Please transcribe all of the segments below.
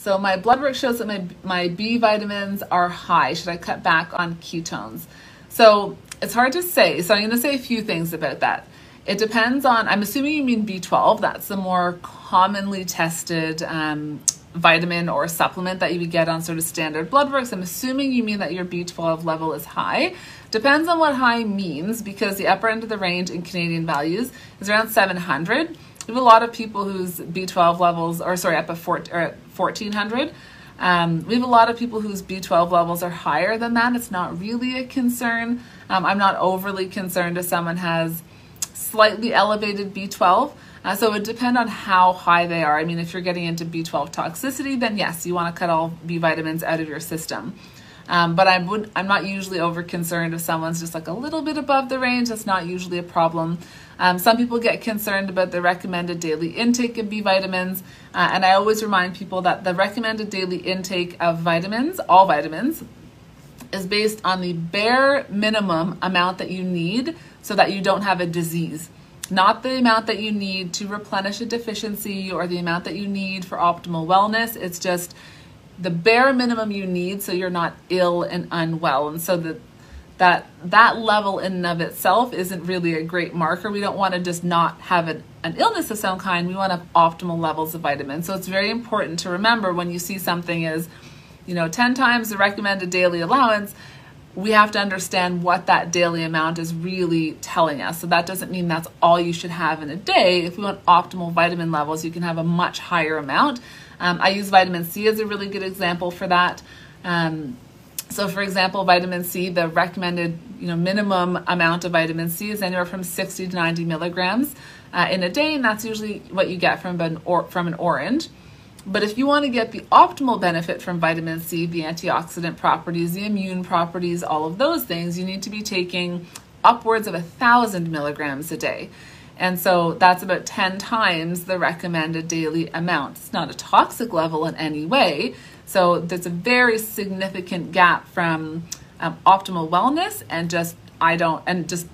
So my blood work shows that my B vitamins are high. Should I cut back on ketones? So it's hard to say. So I'm going to say a few things about that. It depends on, I'm assuming you mean B12. That's the more commonly tested vitamin or supplement that you would get on sort of standard blood works. I'm assuming you mean that your B12 level is high. Depends on what high means, because the upper end of the range in Canadian values is around 700. We have a lot of people whose B12 levels, up at 1400. We have a lot of people whose B12 levels are higher than that. It's not really a concern. I'm not overly concerned if someone has slightly elevated B12. So it would depend on how high they are. I mean, if you're getting into B12 toxicity, then yes, you want to cut all B vitamins out of your system. But I'm not usually over concerned if someone's just like a little bit above the range. That's not usually a problem. Some people get concerned about the recommended daily intake of B vitamins. And I always remind people that the recommended daily intake of vitamins, all vitamins, is based on the bare minimum amount that you need so that you don't have a disease. Not the amount that you need to replenish a deficiency or the amount that you need for optimal wellness. It's just the bare minimum you need so you're not ill and unwell. And so that level in and of itself isn't really a great marker. We don't want to just not have an illness of some kind. We want to have optimal levels of vitamins. So it's very important to remember when you see something as 10 times the recommended daily allowance, we have to understand what that daily amount is really telling us. So that doesn't mean that's all you should have in a day. If we want optimal vitamin levels, you can have a much higher amount. I use vitamin C as a really good example for that. So for example, vitamin C, the recommended minimum amount of vitamin C is anywhere from 60 to 90 milligrams in a day, and that's usually what you get from an orange. But if you want to get the optimal benefit from vitamin C, the antioxidant properties, the immune properties, all of those things, you need to be taking upwards of 1,000 milligrams a day. And so that's about 10 times the recommended daily amount. It's not a toxic level in any way. So there's a very significant gap from optimal wellness and just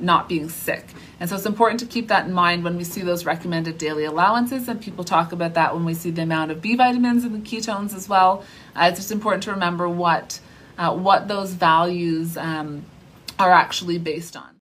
not being sick. And so it's important to keep that in mind when we see those recommended daily allowances, and people talk about that when we see the amount of B vitamins and the ketones as well. It's just important to remember what those values are actually based on.